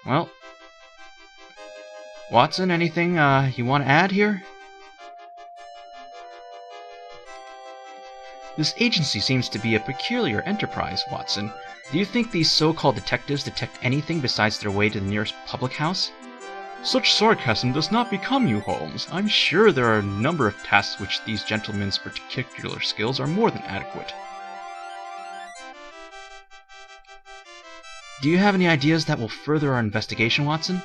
Well, Watson, anything you want to add here? This agency seems to be a peculiar enterprise, Watson. Do you think these so-called detectives detect anything besides their way to the nearest public house? Such sarcasm does not become you, Holmes. I'm sure there are a number of tasks which these gentlemen's particular skills are more than adequate. Do you have any ideas that will further our investigation, Watson?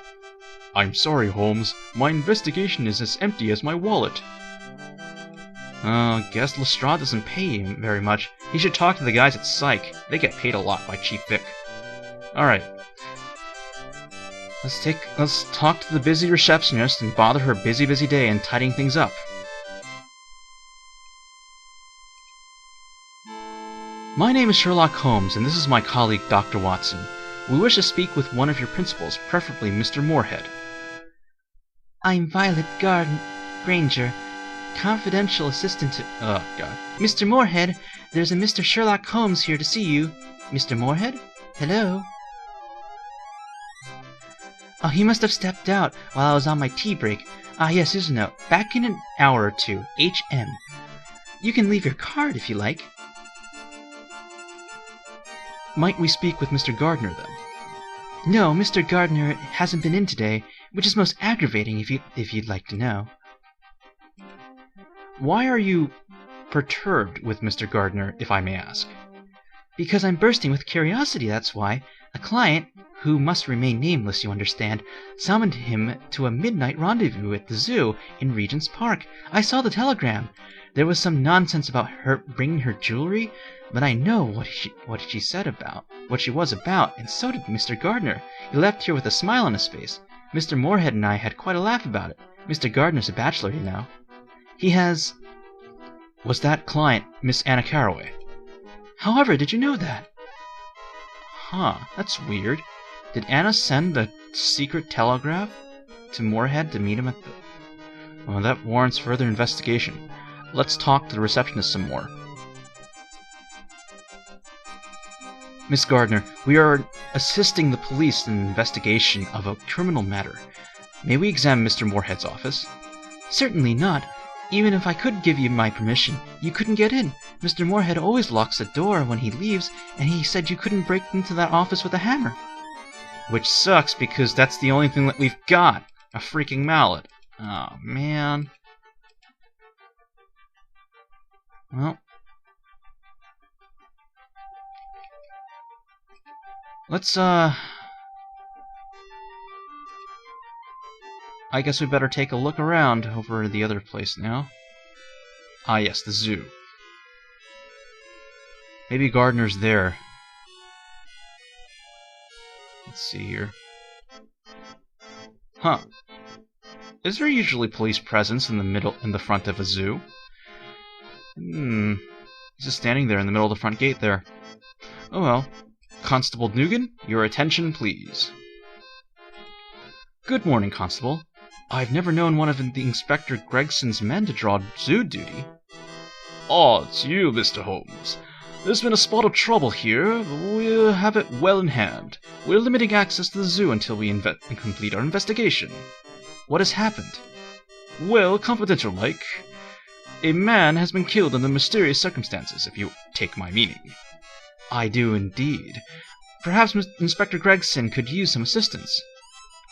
I'm sorry, Holmes. My investigation is as empty as my wallet. Guess Lestrade doesn't pay him very much. He should talk to the guys at Psych. They get paid a lot by Chief Vic. Alright. Let's talk to the busy receptionist and bother her busy day and tidying things up. My name is Sherlock Holmes, and this is my colleague, Dr. Watson. We wish to speak with one of your principals, preferably Mr. Moorehead. I'm Violet Granger, confidential assistant to... Oh, God. Mr. Moorehead, there's a Mr. Sherlock Holmes here to see you. Mr. Moorehead? Hello? Oh, he must have stepped out while I was on my tea break. Ah, yes, here's a note. Back in an hour or two. H.M. You can leave your card if you like. Might we speak with Mr. Gardner, then? No, Mr. Gardner hasn't been in today, which is most aggravating if you'd like to know. Why are you perturbed with Mr. Gardner, if I may ask? Because I'm bursting with curiosity, that's why. A client, who must remain nameless, you understand, summoned him to a midnight rendezvous at the zoo in Regent's Park. I saw the telegram. There was some nonsense about her bringing her jewelry, but I know what she was about, and so did Mr. Gardner. He left here with a smile on his face. Mr. Moorehead and I had quite a laugh about it. Mr. Gardner's a bachelor, you know. He has... Was that client Miss Anna Carroway? However, did you know that? Huh, that's weird. Did Anna send a secret telegraph to Moorehead to meet him at the... Well, that warrants further investigation. Let's talk to the receptionist some more. Miss Gardner, we are assisting the police in an investigation of a criminal matter. May we examine Mr. Moorehead's office? Certainly not. Even if I could give you my permission, you couldn't get in. Mr. Moorehead always locks the door when he leaves, and he said you couldn't break into that office with a hammer. Which sucks, because that's the only thing that we've got. A freaking mallet. Oh, man. Well. Let's, I guess we better take a look around over the other place now. Ah, yes, the zoo. Maybe Gardner's there. Let's see here. Huh. Is there usually police presence in the front of a zoo? He's just standing there in the middle of the front gate there. Oh well. Constable Nugent, your attention, please. Good morning, Constable. I've never known one of the Inspector Gregson's men to draw zoo duty. Ah, it's you, Mr. Holmes. There's been a spot of trouble here, but we'll have it well in hand. We're limiting access to the zoo until we complete our investigation. What has happened? Well, confidential-like, a man has been killed under mysterious circumstances, if you take my meaning. I do indeed. Perhaps Inspector Gregson could use some assistance.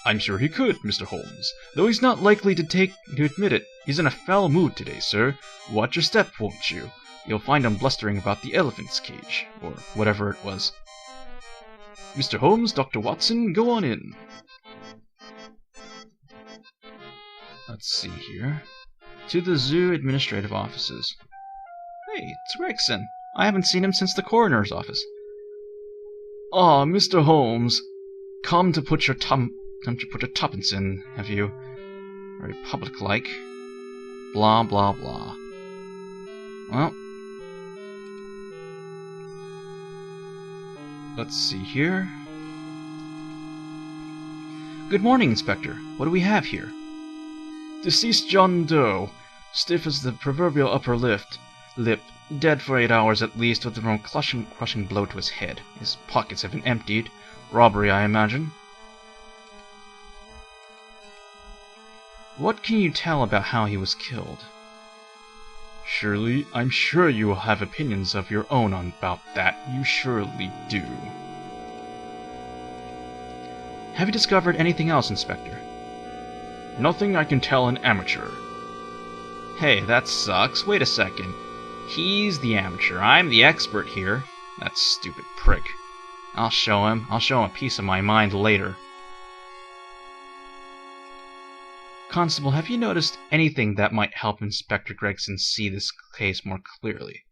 I'm sure he could, Mr. Holmes, though he's not likely to admit it. He's in a foul mood today, sir. Watch your step, won't you? You'll find him blustering about the elephant's cage, or whatever it was. Mr. Holmes, Dr. Watson, go on in. Let's see here. To the zoo administrative offices. Hey, it's Gregson. I haven't seen him since the coroner's office. Ah, Mr. Holmes, come to put your tuppence in, have you? Very public-like. Blah, blah, blah. Well. Let's see here. Good morning, Inspector. What do we have here? Deceased John Doe, stiff as the proverbial upper lip, dead for 8 hours at least, with a crushing blow to his head. His pockets have been emptied. Robbery, I imagine. What can you tell about how he was killed? Surely, I'm sure you will have opinions of your own about that. You surely do. Have you discovered anything else, Inspector? Nothing I can tell an amateur. Hey, that sucks. Wait a second. He's the amateur. I'm the expert here. That stupid prick. I'll show him a piece of my mind later. Constable, have you noticed anything that might help Inspector Gregson see this case more clearly?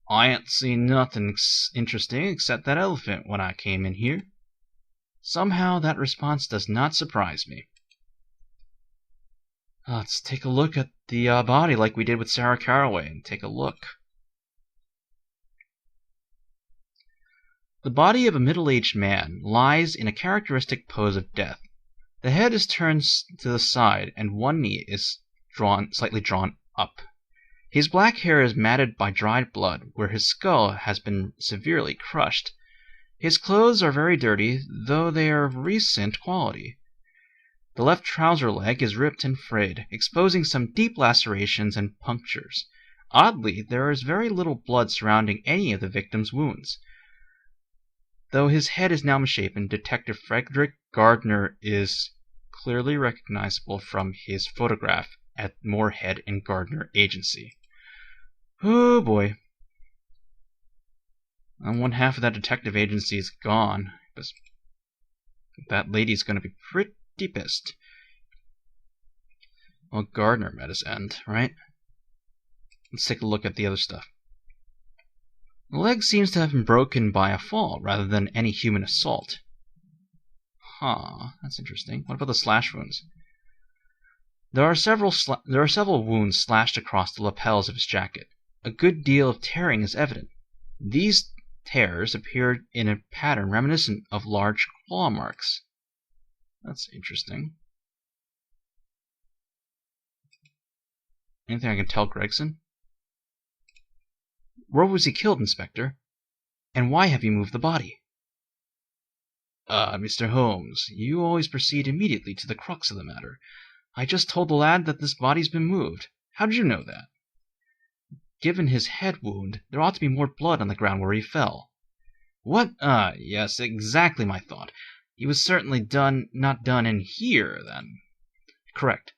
I ain't seen nothing interesting except that elephant when I came in here. Somehow that response does not surprise me. Let's take a look at the body like we did with Sarah Caraway and take a look. The body of a middle-aged man lies in a characteristic pose of death. The head is turned to the side and one knee is slightly drawn up. His black hair is matted by dried blood where his skull has been severely crushed. His clothes are very dirty, though they are of recent quality. The left trouser leg is ripped and frayed, exposing some deep lacerations and punctures. Oddly, there is very little blood surrounding any of the victim's wounds. Though his head is now misshapen, Detective Frederick Gardner is clearly recognizable from his photograph at Moorehead and Gardner Agency. Oh boy. And one half of that detective agency is gone. Because that lady's going to be pretty pissed. Well, Gardner met his end, right? Let's take a look at the other stuff. The leg seems to have been broken by a fall rather than any human assault. Huh, that's interesting. What about the slash wounds? There are several wounds slashed across the lapels of his jacket. A good deal of tearing is evident. These tears appeared in a pattern reminiscent of large claw marks. That's interesting. Anything I can tell Gregson? Where was he killed, Inspector? And why have you moved the body? Mr. Holmes, you always proceed immediately to the crux of the matter. I just told the lad that this body's been moved. How did you know that? Given his head wound, there ought to be more blood on the ground where he fell. What? Yes, exactly my thought. He was certainly not done in here, then. Correct.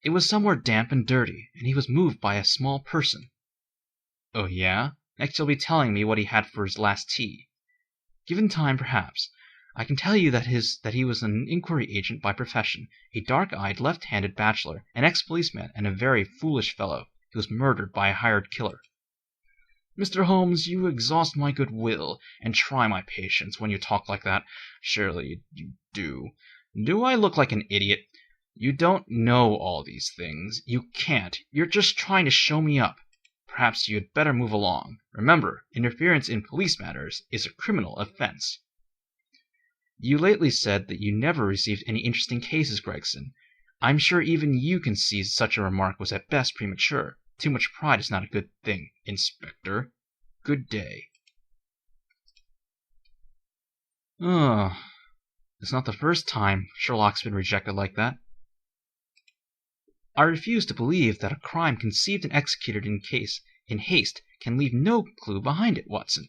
It was somewhere damp and dirty, and he was moved by a small person. Oh, yeah? Next you'll be telling me what he had for his last tea. Given time, perhaps. I can tell you that he was an inquiry agent by profession, a dark-eyed, left-handed bachelor, an ex-policeman, and a very foolish fellow. He was murdered by a hired killer. Mr. Holmes, you exhaust my good will and try my patience when you talk like that. Surely you do. Do I look like an idiot? You don't know all these things. You can't. You're just trying to show me up. Perhaps you had better move along. Remember, interference in police matters is a criminal offense. You lately said that you never received any interesting cases, Gregson. I'm sure even you can see such a remark was at best premature. Too much pride is not a good thing, Inspector. Good day. It's not the first time Sherlock's been rejected like that. I refuse to believe that a crime conceived and executed in haste can leave no clue behind it, Watson.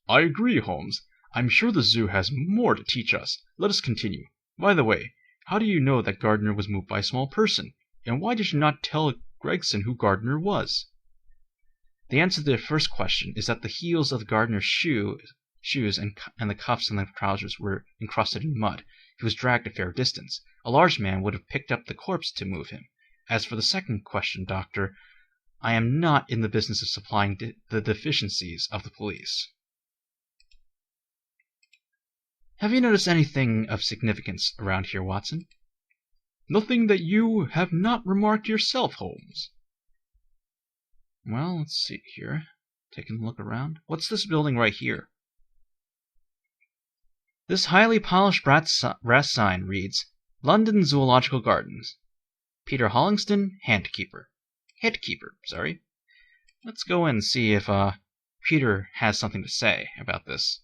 I agree, Holmes. I'm sure the zoo has more to teach us. Let us continue. By the way, how do you know that Gardner was moved by a small person? And why did you not tell Gregson who Gardner was? The answer to the first question is that the heels of Gardner's shoes and the cuffs and the trousers were encrusted in mud. He was dragged a fair distance. A large man would have picked up the corpse to move him. As for the second question, Doctor, I am not in the business of supplying the deficiencies of the police. Have you noticed anything of significance around here, Watson? Nothing that you have not remarked yourself, Holmes. Well, let's see here. Taking a look around. What's this building right here? This highly polished brass sign reads, London Zoological Gardens. Peter Hollingston, Headkeeper. Let's go in and see if Peter has something to say about this.